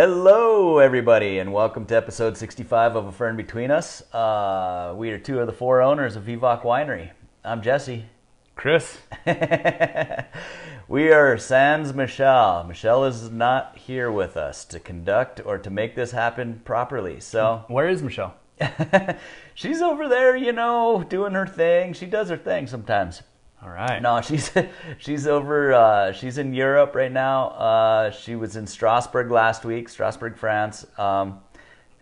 Hello, everybody, and welcome to episode 65 of A Fern Between Us. We are two of the four owners of Vivác Winery. I'm Jesse. Chris. We are sans Michelle. Michelle is not here with us to conduct or to make this happen properly. So Where is Michelle? she's over there, doing her thing. She does her thing sometimes. All right. No, she's over. She's in Europe right now. She was in Strasbourg last week, Strasbourg, France, with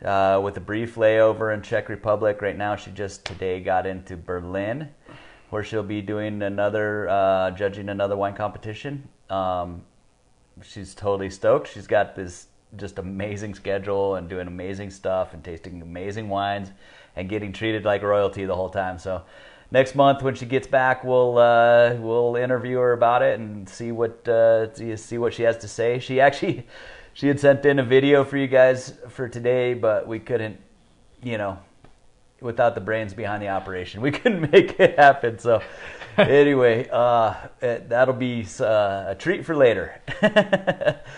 a brief layover in Czech Republic. Right now, she just today got into Berlin, where she'll be doing judging another wine competition. She's totally stoked. She's got this just amazing schedule and doing amazing stuff and tasting amazing wines and getting treated like royalty the whole time. So next month when she gets back, we'll interview her about it and see what she has to say. She had sent in a video for you guys for today, but we couldn't, without the brains behind the operation, we couldn't make it happen. So anyway, that'll be a treat for later.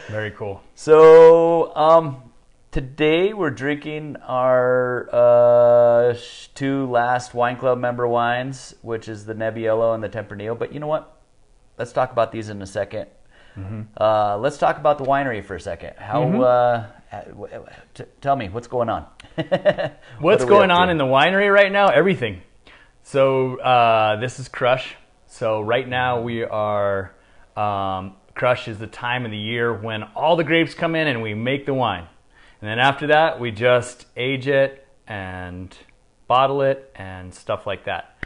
Very cool. So today we're drinking our two last wine club member wines, which is the Nebbiolo and the Tempranillo. But you know what? Let's talk about these in a second. Mm-hmm. Let's talk about the winery for a second. Tell me, what's going on? What's going on in the winery right now? Everything. So this is crush. So right now we are, crush is the time of the year when all the grapes come in and we make the wine. And then after that, we just age it and bottle it and stuff like that.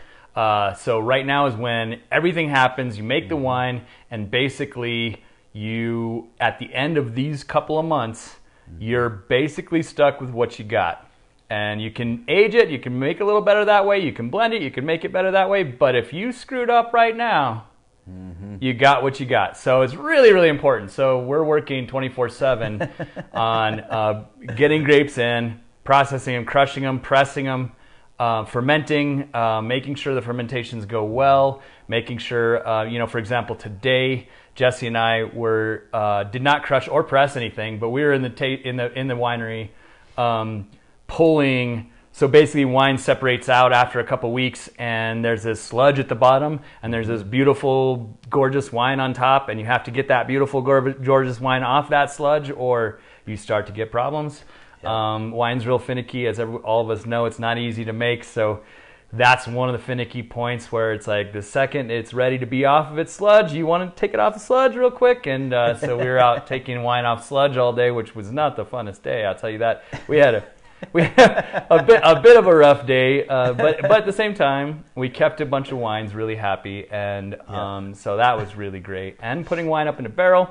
So right now is when everything happens. You make the wine, and basically you, at the end of these couple of months, you're basically stuck with what you got. And you can age it, you can make it a little better that way, you can blend it, you can make it better that way. But if you screwed up right now, you got what you got. So it's really, really important. So we're working 24/7 on getting grapes in, processing them, crushing them, pressing them, fermenting, making sure the fermentations go well, making sure, for example, today Jesse and I did not crush or press anything, but we were in the winery pulling. So basically wine separates out after a couple weeks, and there's this sludge at the bottom, and there's this beautiful, gorgeous wine on top, and you have to get that beautiful, gorgeous wine off that sludge, or you start to get problems. Yeah. Wine's real finicky, as all of us know. It's not easy to make, so that's one of the finicky points where it's like the second it's ready to be off of its sludge, you want to take it off the sludge real quick, and so we were out taking wine off sludge all day, which was not the funnest day, I'll tell you that. We had a bit of a rough day, but at the same time, we kept a bunch of wines really happy, and so that was really great. And putting wine up in a barrel,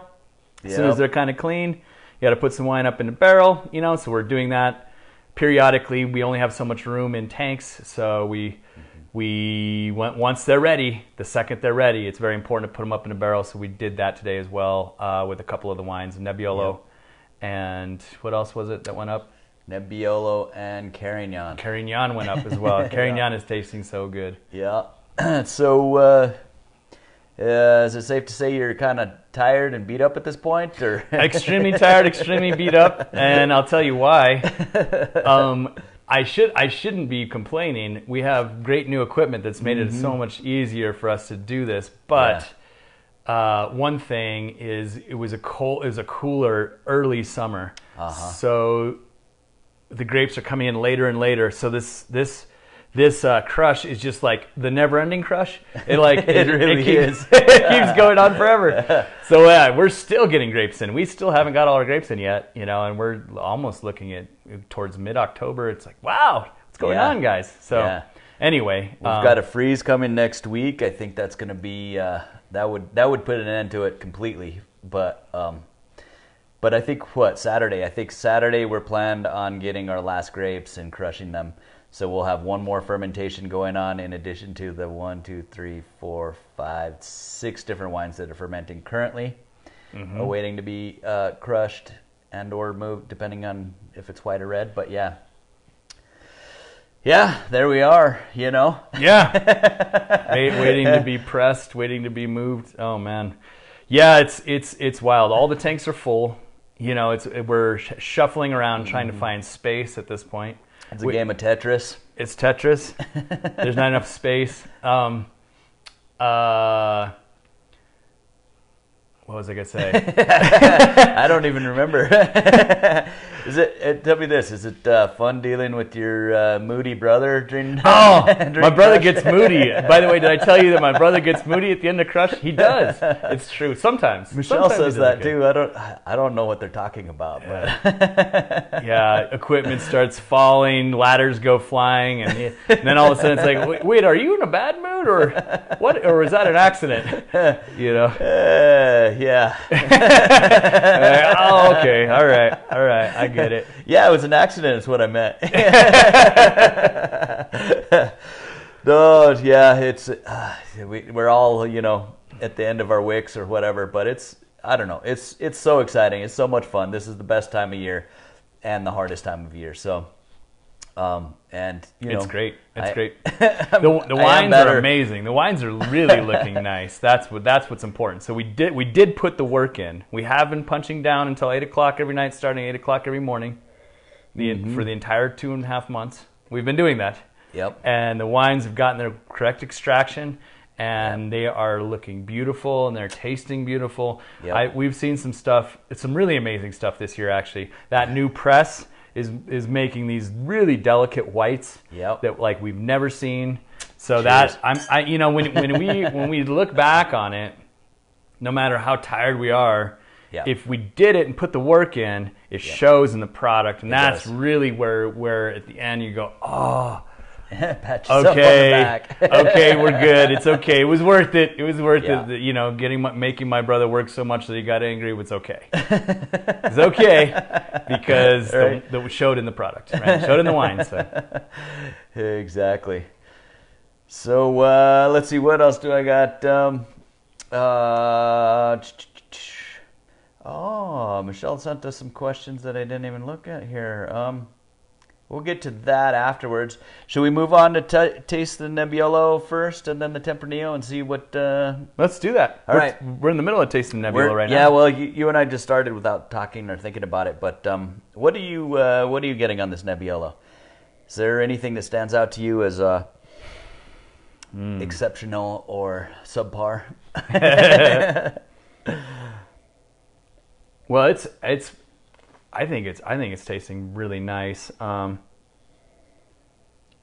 as soon as they're kind of clean, you got to put some wine up in a barrel, so we're doing that periodically. We only have so much room in tanks, so we went once they're ready, the second they're ready, it's very important to put them up in a barrel, so we did that today as well with a couple of the wines, Nebbiolo, and what else was it that went up? Nebbiolo and Carignan. Carignan went up as well. Carignan is tasting so good. Yeah. So, is it safe to say you're kind of tired and beat up at this point, or extremely tired, extremely beat up, and I'll tell you why. I shouldn't be complaining. We have great new equipment that's made it so much easier for us to do this. But one thing is, it was a cooler early summer, so the grapes are coming in later and later. So this crush is just like the never-ending crush. It really is. It keeps going on forever. So we're still getting grapes in. We still haven't got all our grapes in yet, and we're almost looking at towards mid-October. It's like, wow, what's going on, guys? So anyway, we've got a freeze coming next week. I think that's going to be that would put an end to it completely. But I think Saturday? I think Saturday we're planned on getting our last grapes and crushing them. So we'll have one more fermentation going on in addition to the 6 different wines that are fermenting currently, awaiting to be crushed and or moved, depending on if it's white or red. But yeah, there we are. Waiting to be pressed, waiting to be moved. Oh man, yeah, it's wild. All the tanks are full. we're shuffling around trying to find space at this point. It's a game of Tetris. It's Tetris. There's not enough space. What was I gonna say? I don't even remember. Tell me this: is it fun dealing with your moody brother during? My brother gets moody. By the way, did I tell you that my brother gets moody at the end of Crush? He does. It's true. Sometimes. Michelle says that too. I don't know what they're talking about, but yeah, equipment starts falling, ladders go flying, and then all of a sudden it's like, wait, are you in a bad mood or what? Or is that an accident? Yeah. Oh, okay. All right. I get it. Yeah, it was an accident is what I meant. No, yeah, it's we're all, at the end of our wicks or whatever, but I don't know. It's so exciting. It's so much fun. This is the best time of year and the hardest time of year. So and it's great. It's great. The wines are amazing. The wines are really looking nice. That's what's important. So we did put the work in. We have been punching down until 8 o'clock every night, starting 8 o'clock every morning, for the entire 2.5 months. We've been doing that. Yep. And the wines have gotten their correct extraction, and they are looking beautiful, and they're tasting beautiful. Yep. We've seen some stuff. It's some really amazing stuff this year, actually. That new press is making these really delicate whites that like we've never seen. So Cheers. When we look back on it, no matter how tired we are, if we did it and put the work in, it shows in the product, and that's really where at the end you go, oh. Pat yourself on the back. Okay, we're good. It's okay. It was worth it. It was worth it. Making my brother work so much that he got angry. It was okay. It's okay because that showed in the product, right? Showed in the wine. So. Exactly. So let's see. What else do I got? Michelle sent us some questions that I didn't even look at here. We'll get to that afterwards. Should we move on to taste the Nebbiolo first and then the Tempranillo and see what... Let's do that. All right. We're in the middle of tasting Nebbiolo right now. Yeah, well, you and I just started without talking or thinking about it, but what are you getting on this Nebbiolo? Is there anything that stands out to you as exceptional or subpar? Well, I think it's tasting really nice.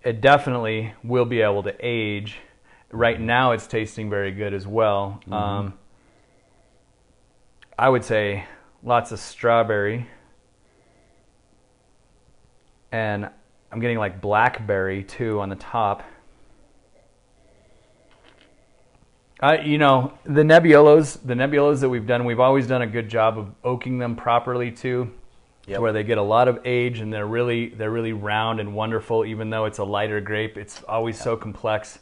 It definitely will be able to age. Right now, it's tasting very good as well. I would say lots of strawberry, and I'm getting like blackberry too on the top. The Nebbiolos that we've done, we've always done a good job of oaking them properly too. To where they get a lot of age and they're really round and wonderful. Even though it's a lighter grape, it's always so complex.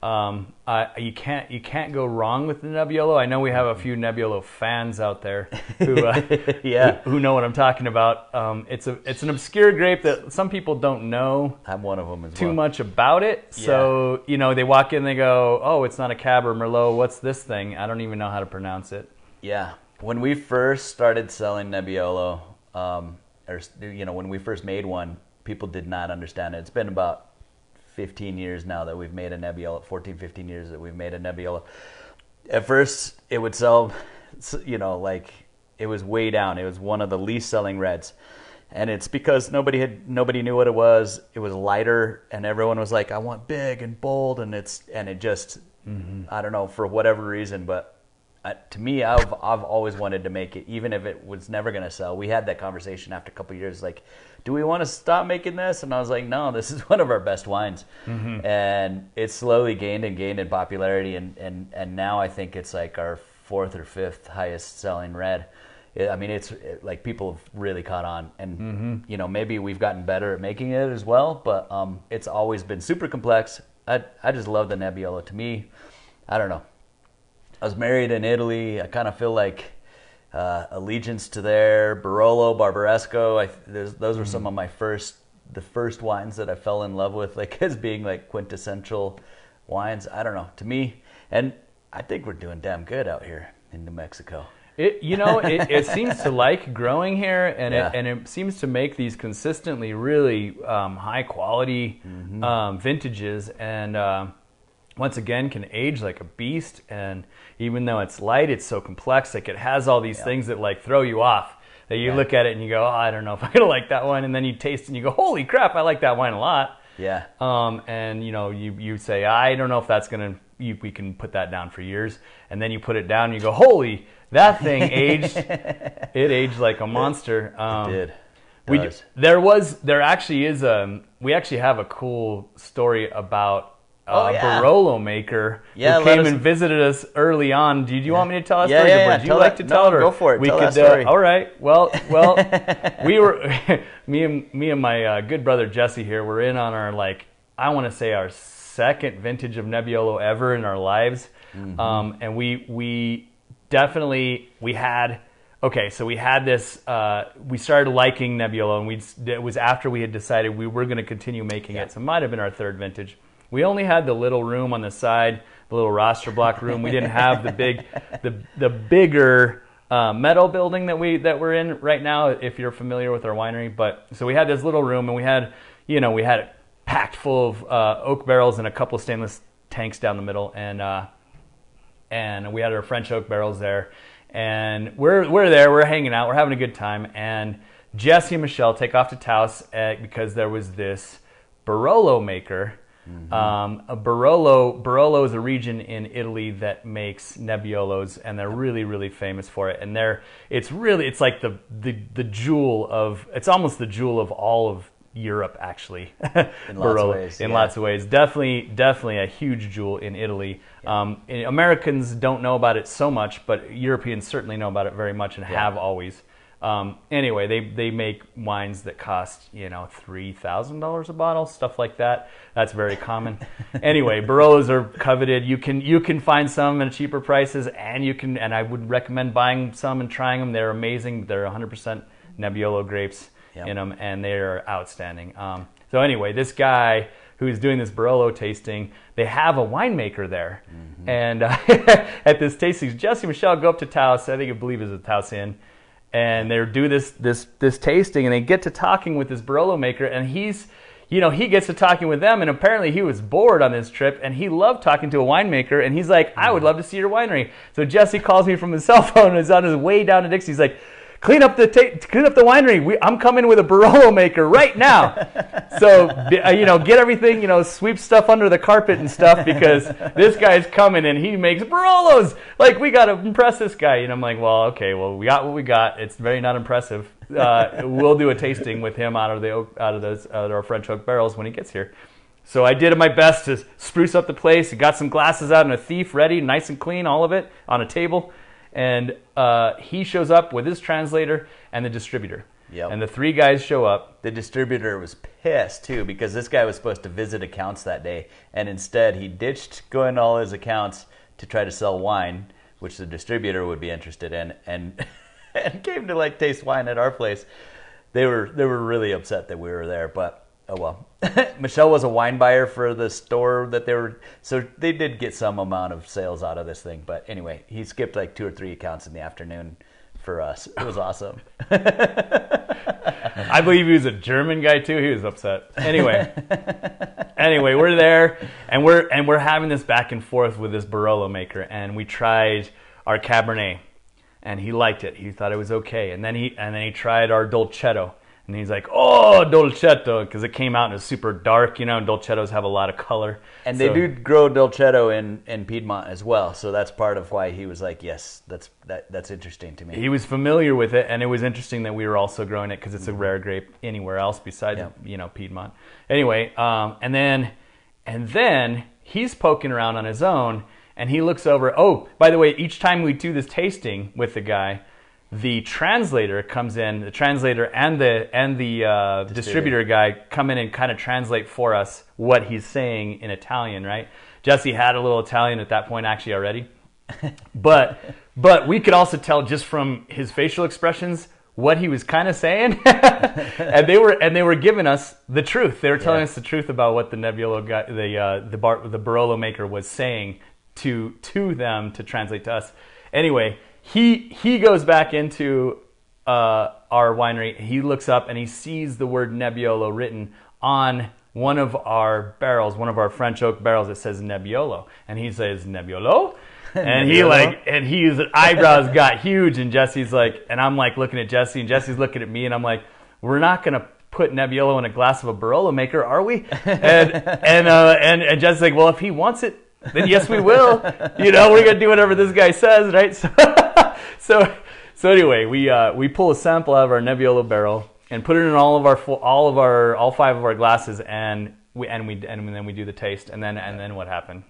You can't go wrong with the Nebbiolo. I know we have a few Nebbiolo fans out there who who know what I'm talking about. It's an obscure grape that some people don't know. I'm one of them as well. Too much about it. So they walk in and they go, oh, it's not a Cab or Merlot. What's this thing? I don't even know how to pronounce it. Yeah, when we first started selling Nebbiolo. When we first made one, people did not understand it. It's been about 15 years now that we've made a Nebbiolo, 14, 15 years that we've made a Nebbiolo. At first, it would sell, like it was way down. It was one of the least selling reds. And it's because nobody knew what it was. It was lighter, and everyone was like, I want big and bold, and it just, I don't know, for whatever reason, but to me, I've always wanted to make it, even if it was never going to sell. We had that conversation after a couple of years, like, do we want to stop making this? And I was like, no, this is one of our best wines. And it slowly gained in popularity, and now I think it's like our 4th or 5th highest selling red. It's like people have really caught on, and maybe we've gotten better at making it as well, but it's always been super complex. I just love the Nebbiolo. To me, I don't know. I was married in Italy. I kind of feel like allegiance to there. Barolo, Barbaresco. Those were some of the first wines that I fell in love with, like as being like quintessential wines. I don't know, to me, and I think we're doing damn good out here in New Mexico. It seems to like growing here, and Yeah. it seems to make these consistently really high quality vintages, and once again can age like a beast. And even though it's light, it's so complex. Like it has all these things that like throw you off. That you look at it and you go, oh, I don't know if I'm gonna like that one, and then you taste it and you go, holy crap, I like that wine a lot. Yeah. And you say, I don't know if that's gonna. We can put that down for years, and then you put it down and you go, holy, that thing aged. It aged like a monster. It did. There actually is we actually have a cool story about Barolo maker who came and visited us early on. Do you want me to tell that story? Yeah. Would you like to tell it? Or go for it. We tell could, that story. All right. Well, we were me and my good brother Jesse here. We're in on our I want to say our second vintage of Nebbiolo ever in our lives, and we definitely had. Okay, so we had this. We started liking Nebbiolo, and it was after we had decided we were going to continue making it. So it might have been our third vintage. We only had the little room on the side, the little roster block room. We didn't have the bigger metal building that we're in right now. If you're familiar with our winery, but so we had this little room, and we had it packed full of oak barrels and a couple of stainless tanks down the middle, and we had our French oak barrels there. And we're there, we're hanging out, we're having a good time, and Jesse and Michelle take off to Taos because there was this Barolo maker. A Barolo is a region in Italy that makes Nebbiolos, and they're really, really famous for it. And it's like the jewel of, it's almost the jewel of all of Europe, actually. In lots of ways. In lots of ways. Definitely a huge jewel in Italy. Americans don't know about it so much, but Europeans certainly know about it very much and have always. Anyway, they make wines that cost, $3,000 a bottle, stuff like that. That's very common. Anyway, Barolos are coveted. You can find some at cheaper prices, and I would recommend buying some and trying them. They're amazing. They're 100% Nebbiolo grapes in them, and they're outstanding. So anyway, this guy who's doing this Barolo tasting, they have a winemaker there. And at this tasting, Jesse and Michelle go up to Taos. I believe it's a Taos Inn. And they do this tasting, and they get to talking with this Barolo maker, and he gets to talking with them, and apparently he was bored on this trip, and he loved talking to a winemaker, and he's like, I would love to see your winery. So Jesse calls me from his cell phone, and is on his way down to Dixie. He's like, clean up the winery. I'm coming with a Barolo maker right now. So, get everything, sweep stuff under the carpet and stuff, because this guy's coming and he makes Barolos. Like, we got to impress this guy. And I'm like, well, okay, we got what we got. It's very not impressive. We'll do a tasting with him out of our French oak barrels when he gets here. So I did my best to spruce up the place. Got some glasses out and a thief ready, nice and clean, all of it on a table. And he shows up with his translator and the distributor. Yep. And the three guys show up. The distributor was pissed, too, because this guy was supposed to visit accounts that day. And instead, he ditched going to all his accounts to try to sell wine, which the distributor would be interested in, and came to taste wine at our place. They were really upset that we were there, but oh well. Michelle was a wine buyer for the store that so they did get some amount of sales out of this thing. But anyway, he skipped 2 or 3 accounts in the afternoon for us. It was awesome. I believe he was a German guy too. He was upset. Anyway, we're there, and we're having this back and forth with this Barolo maker, and we tried our Cabernet, and he liked it. He thought it was okay, and then he tried our Dolcetto. And he's like, oh, Dolcetto, because it came out and it was super dark, and Dolcettos have a lot of color. And they do grow Dolcetto in Piedmont as well, so that's part of why he was like, yes, that's interesting to me. He was familiar with it, and it was interesting that we were also growing it because it's a rare grape anywhere else besides, Piedmont. Anyway, and then he's poking around on his own, and he looks over. Oh, by the way, each time we do this tasting with the guy, the translator comes in. The translator and the distributor guy come in and kind of translate for us what he's saying in Italian, right? Jesse had a little Italian at that point actually already, but we could also tell just from his facial expressions what he was kind of saying, and they were giving us the truth. They were telling us the truth about what the Nebbiolo guy, the Barolo maker was saying to them to translate to us. Anyway. he goes back into our winery. He looks up and he sees the word Nebbiolo written on one of our barrels, one of our French oak barrels. It says Nebbiolo, and he says Nebbiolo. And his eyebrows got huge, and Jesse's like, and I'm like looking at Jesse, and Jesse's looking at me, and I'm like, we're not gonna put Nebbiolo in a glass of a Barolo maker, are we? And Jesse's like, well, if he wants it, then yes, we will. You know, we're gonna do whatever this guy says, right? So anyway, we pull a sample out of our Nebbiolo barrel and put it in all 5 of our glasses, and then we do the taste, and then what happened?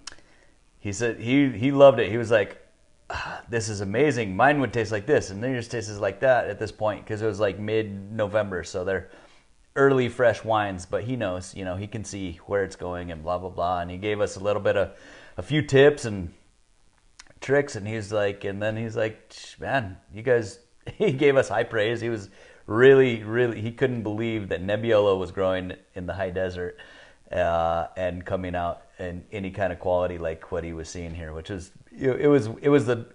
He said he loved it. He was like, this is amazing. Mine would taste like this, and theirs tastes like that at this point, because it was like mid-November, so they're early fresh wines. But he knows, you know, he can see where it's going and blah blah blah. And he gave us a little bit of a few tips and tricks, and he's like, man, you guys. He gave us high praise. He was really he couldn't believe that Nebbiolo was growing in the high desert and coming out in any kind of quality like what he was seeing here, which was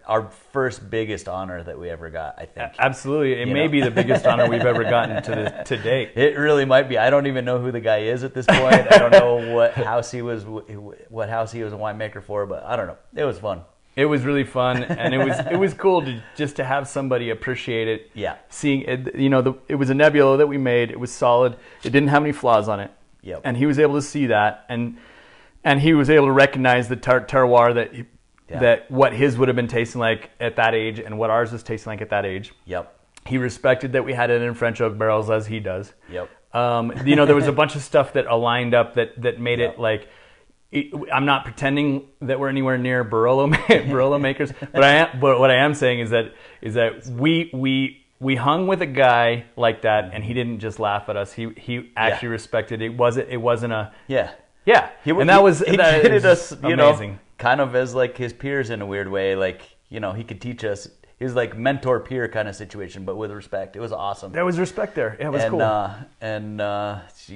our first biggest honor that we ever got, I think. Absolutely. It may be the biggest honor we've ever gotten to date. It really might be. I don't even know who the guy is at this point. I don't know what house he was a winemaker for, but I don't know. It was fun. It was really fun, and it was cool to have somebody appreciate it. Yeah. Seeing it, you know, it was a Nebbiolo that we made. It was solid. It didn't have any flaws on it. Yep. And he was able to see that, and he was able to recognize the terroir that what his would have been tasting like at that age and what ours was tasting like at that age. Yep. He respected that we had it in French oak barrels, as he does. Yep. You know, there was a bunch of stuff that aligned up that made it like. I'm not pretending that we're anywhere near Barolo makers, but what I am saying is that we hung with a guy like that, and he didn't just laugh at us. He actually respected it. It wasn't a yeah. He treated us, you know, kind of as like his peers in a weird way. Like, you know, he could teach us. He was like mentor peer kind of situation, but with respect. It was awesome. There was respect there. Yeah, it was cool.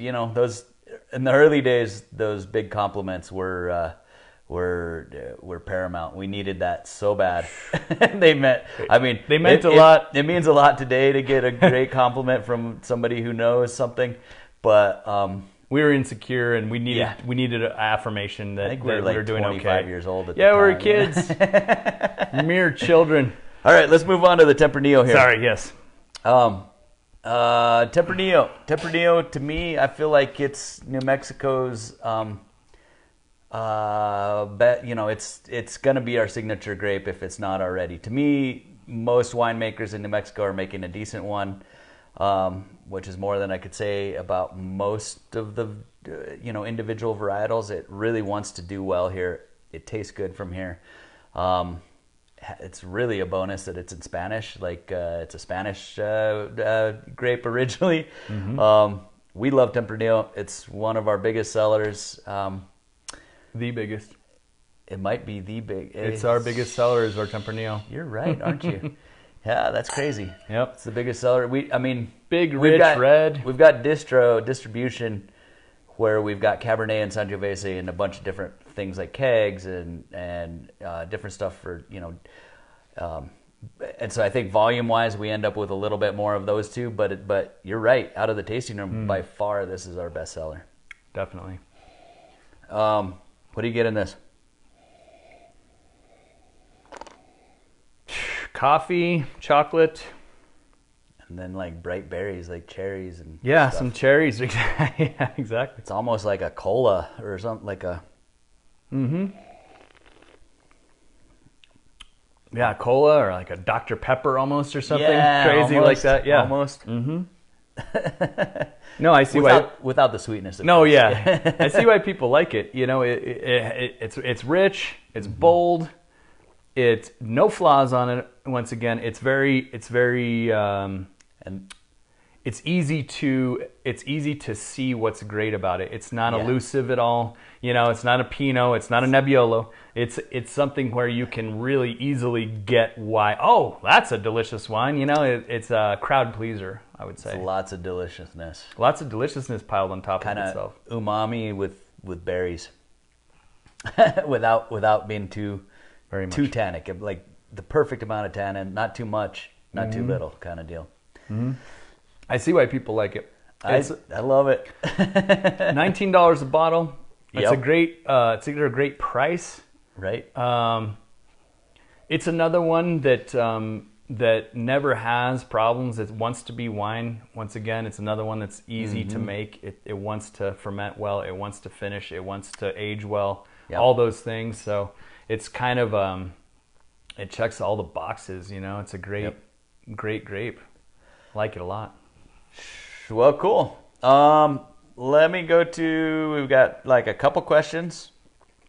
You know, those. In the early days, those big compliments were paramount. We needed that so bad. They meant a lot. It means a lot today to get a great compliment from somebody who knows something. But we were insecure, and we needed an affirmation that we were doing 25 years old at the time. we were kids, mere children. All right, let's move on to the Tempranillo here. Sorry, yes. Tempranillo to me, I feel like it's New Mexico's you know, it's gonna be our signature grape if it's not already. To me, most winemakers in New Mexico are making a decent one, which is more than I could say about most of the you know, individual varietals. It really wants to do well here. It tastes good from here. It's really a bonus that it's in Spanish. Like it's a Spanish grape originally. Mm-hmm. We love Tempranillo. It's one of our biggest sellers. The biggest. It might be the biggest. It's our biggest seller is our Tempranillo. You're right, aren't you? Yeah, that's crazy. Yep, it's the biggest seller. Big, rich, red. We've got distribution where we've got Cabernet and Sangiovese and a bunch of different things like kegs and different stuff for, you know, and so I think volume-wise we end up with a little bit more of those two, but you're right. Out of the tasting room, by far, this is our best seller. Definitely. What do you get in this? Coffee, chocolate. And then like bright berries, like cherries and stuff. Some cherries. Yeah, exactly. It's almost like a cola or something, like a. Mm-hmm. Yeah, cola or like a Dr. Pepper almost or something crazy like that. Yeah, almost. Mm-hmm. No, I see why. Without the sweetness. Of no, course. Yeah, I see why people like it. You know, it's rich, it's bold, it's no flaws on it. Once again, it's very and it's easy to see what's great about it. It's not elusive at all. You know, it's not a Pinot, it's not a Nebbiolo. It's something where you can really easily get why. Oh, that's a delicious wine. You know, it's a crowd pleaser, I would say. It's lots of deliciousness. Lots of deliciousness piled on top of itself. Umami with berries, without being too tannic. Like the perfect amount of tannin, not too much, not too little, kind of deal. I see why people like it. I love it. $19 a bottle. It's a great. It's either a great price, right? It's another one that that never has problems. It wants to be wine. Once again, it's another one that's easy to make. It wants to ferment well. It wants to finish. It wants to age well. Yep. All those things. So it's kind of it checks all the boxes. You know, it's a great grape. I like it a lot. Well, cool. Let me go to. We've got like a couple questions.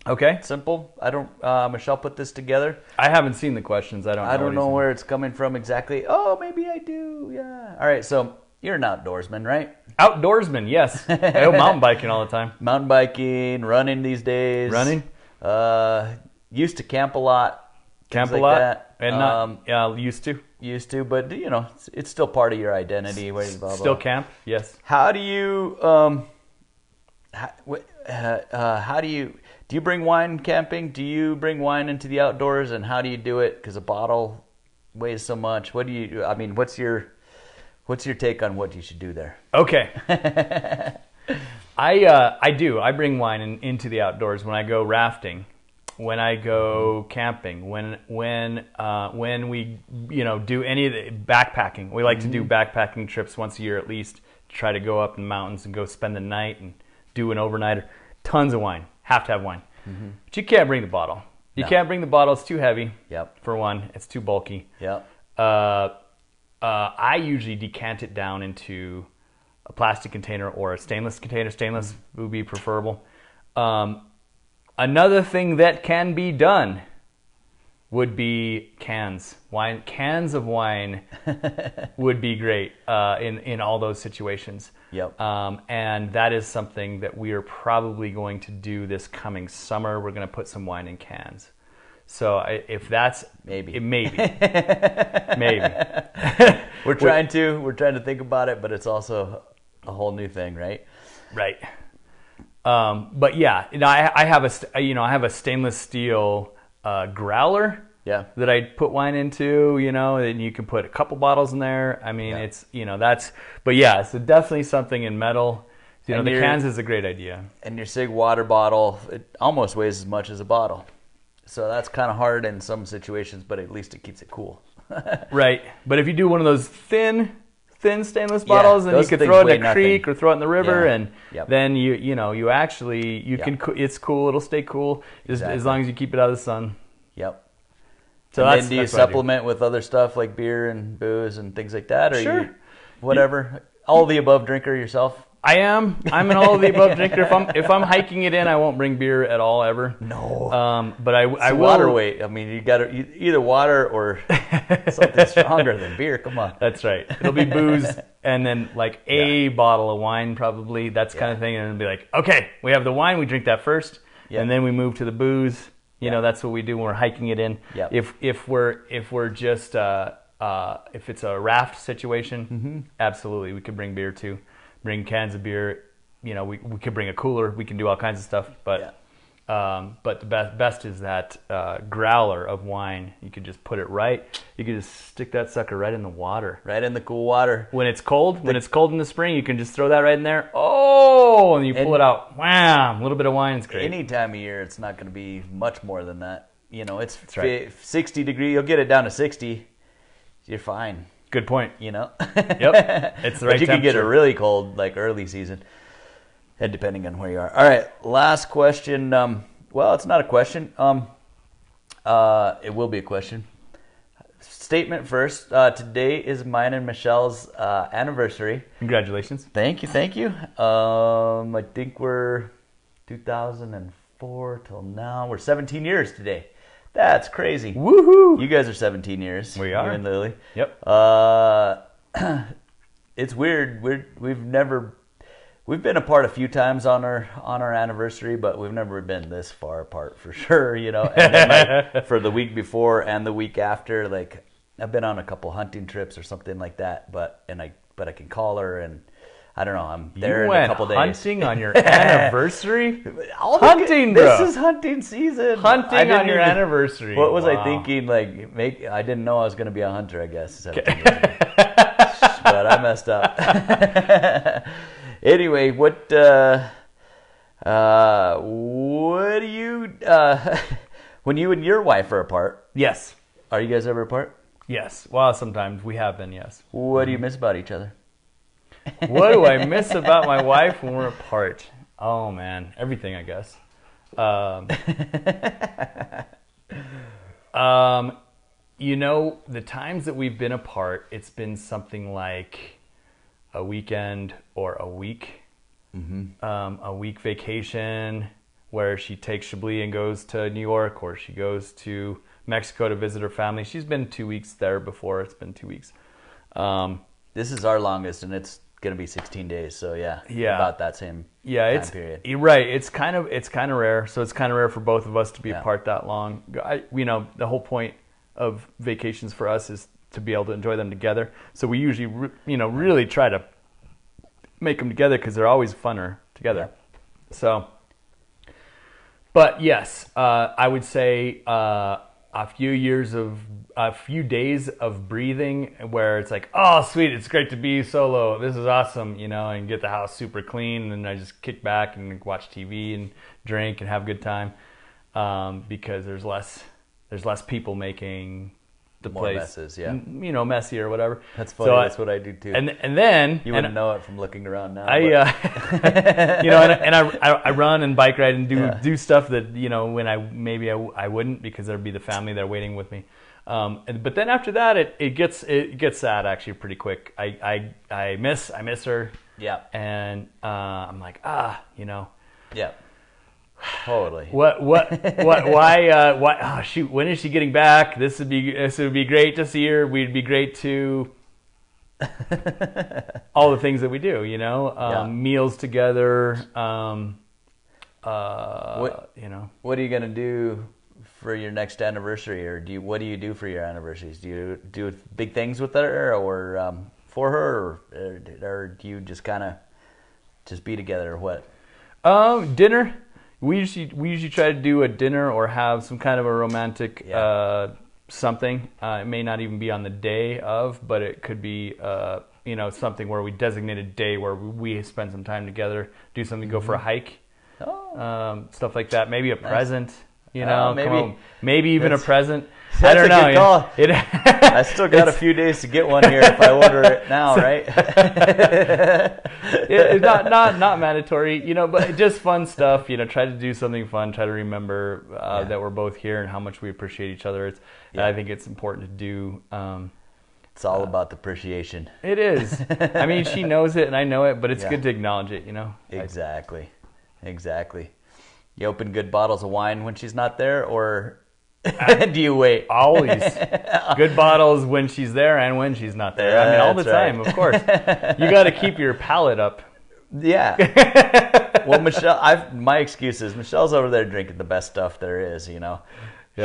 Okay. Simple. I don't. Michelle put this together. I haven't seen the questions. I don't know where it's coming from exactly. Oh, maybe I do. Yeah. All right. So you're an outdoorsman, right? Outdoorsman, yes. I go mountain biking all the time. Mountain biking, running these days. Running. Used to camp a lot. Camp a lot. That. And not used to, but you know, it's still part of your identity. Blah, blah, blah. Still camp. Yes. How do you? How do you? Do you bring wine camping? Do you bring wine into the outdoors, and how do you do it? Because a bottle weighs so much. What do you? I mean, what's your take on what you should do there? Okay. I do. I bring wine into the outdoors when I go rafting, when I go camping, when we do any of the backpacking. We like to do backpacking trips once a year at least. To try to go up in the mountains and go spend the night and do an overnighter. Tons of wine. Have to have wine. But you can't bring the bottle. You can't bring the bottle. It's too heavy. Yep. For one, it's too bulky. Yep. I usually decant it down into a plastic container or a stainless container. Stainless would be preferable. Another thing that can be done would be cans. Cans of wine would be great in all those situations. Yep. And that is something that we are probably going to do this coming summer. We're going to put some wine in cans. So if that's maybe. Maybe. We're trying to think about it, but it's also a whole new thing, right? Right. But yeah, I have a stainless steel growler. Yeah. That I put wine into, and you can put a couple bottles in there. I mean, it's, but yeah, so definitely something in metal. The cans is a great idea. And your SIG water bottle, it almost weighs as much as a bottle. So that's kind of hard in some situations, but at least it keeps it cool. Right. But if you do one of those thin stainless bottles, and you can throw it in a creek or throw it in the river, and then you actually can. It's cool. It'll stay cool as long as you keep it out of the sun. Yep. So then do you supplement with other stuff like beer and booze and things like that, or sure, whatever? All of the above drinker yourself? I am. I'm an all of the above drinker. If I'm hiking it in, I won't bring beer at all ever. No. But I will. Water weight. I mean, you got to either water or something stronger than beer. Come on. That's right. It'll be booze and then like a bottle of wine probably. That's kind of thing, and it'll be like, okay, we have the wine. We drink that first, and then we move to the booze. That's what we do when we're hiking it in. Yep. If we're just if it's a raft situation, absolutely we could bring beer too. Bring cans of beer. We could bring a cooler. We can do all kinds of stuff. But the best is that growler of wine. You could just put it right. You could just stick that sucker right in the water. Right in the cool water. When it's cold. When it's cold in the spring, you can just throw that right in there. Oh, and you pull it out. Wham! A little bit of wine is great. Any time of year, it's not going to be much more than that. It's 60 degrees. You'll get it down to 60. You're fine. Good point. Yep. It's the right But you can get it temperature. really cold, like early season, and depending on where you are. All right, last question. Well, it's not a question. It will be a question. Statement first. Today is mine and Michelle's anniversary. Congratulations. Thank you. I think we're 2004 till now. We're 17 years today. That's crazy. Woohoo! You guys are 17 years. We are. You and Lily. Yep. It's weird. We've been apart a few times on our anniversary, but we've never been this far apart for sure. And then for the week before and the week after, like I've been on a couple hunting trips or something like that. But I can call her, and I don't know. I'm there You in went a couple days. hunting on your anniversary? Hunting, bro. This is hunting season. Hunting on your anniversary. What was Wow. I thinking? Like, I didn't know I was going to be a hunter, I guess. 17 years ago. But I messed up. Anyway, what do you, when you and your wife are apart, Yes. are you guys ever apart? Yes. Well, sometimes we have been, yes. What do you miss about each other? What do I miss about my wife when we're apart? Oh, man. Everything, I guess. You know, the times that we've been apart, it's been something like a weekend or a week. A week vacation where she takes Chablis and goes to New York, or she goes to Mexico to visit her family. She's been 2 weeks there before. It's been 2 weeks. This is our longest, and it's going to be 16 days. So yeah, about that same time period. You're right. It's kind of rare. So it's kind of rare for both of us to be apart that long. The whole point of vacations for us is to be able to enjoy them together. So we usually, really try to make them together because they're always funner together. So, but yes, I would say a few days of breathing where it's like, oh, sweet, it's great to be solo. This is awesome, and get the house super clean. And then I just kick back and watch TV and drink and have a good time because there's less people making the More place messes, yeah. Messy or whatever. That's funny. So that's what I do too. And then you wouldn't know it from looking around now. I run and bike ride and do stuff that when I wouldn't, because there'd be the family there waiting with me. But then after that, it gets sad actually pretty quick. I miss her. Yeah. And I'm like Yeah. Totally. Why? Oh shoot! When is she getting back? This would be great to see her. We'd be great to all the things that we do. Meals together. What are you gonna do for your next anniversary, or what do you do for your anniversaries? Do you do big things with her, or for her, or do you just kind of just be together, or what? Dinner. We usually try to do a dinner or have some kind of a romantic something. It may not even be on the day of, but it could be something where we designate a day where we spend some time together, do something, go for a hike, stuff like that. Maybe a present, maybe even a present. I don't know. Good call. I still got a few days to get one here if I order it now, right? It's not mandatory, but just fun stuff. Try to do something fun. Try to remember that we're both here and how much we appreciate each other. I think it's important to do. It's all about the appreciation. It is. I mean, she knows it and I know it, but it's good to acknowledge it. Exactly. You open good bottles of wine when she's not there, or do you wait? Always. Good bottles when she's there and when she's not there. I mean, all the time, of course. You got to keep your palate up. Yeah. Well, Michelle, my excuse is Michelle's over there drinking the best stuff there is, Yeah.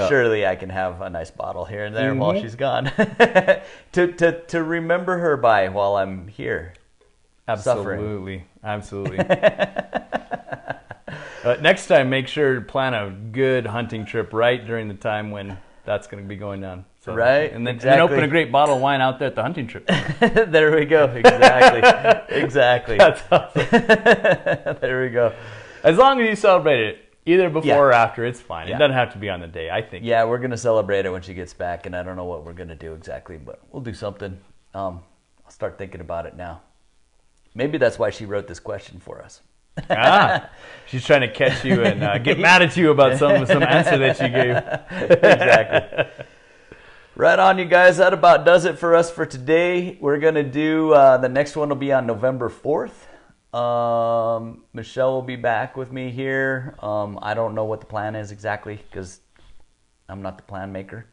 Surely I can have a nice bottle here and there while she's gone. to remember her by while I'm here. Absolutely. Next time, make sure to plan a good hunting trip right during the time when that's going to be going down. So, right, and then open a great bottle of wine out there at the hunting trip. There we go. Exactly. That's awesome. There we go. As long as you celebrate it, either before or after, it's fine. It doesn't have to be on the day, I think. Yeah, we're going to celebrate it when she gets back, and I don't know what we're going to do exactly, but we'll do something. I'll start thinking about it now. Maybe that's why she wrote this question for us. She's trying to catch you and get mad at you about some answer that you gave. Exactly. Right on, you guys. That about does it for us for today. We're going to do, the next one will be on November 4th. Michelle will be back with me here. I don't know what the plan is exactly because I'm not the plan maker.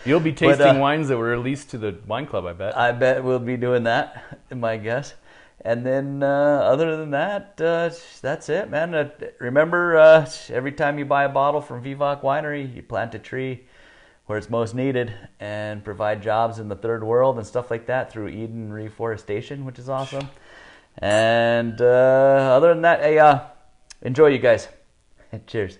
You'll be tasting wines that were released to the wine club, I bet. I bet we'll be doing that, my guess. And then other than that, that's it, man. Remember, every time you buy a bottle from Vivác Winery, you plant a tree where it's most needed and provide jobs in the third world and stuff like that through Eden reforestation, which is awesome. And other than that, hey, enjoy, you guys. Cheers.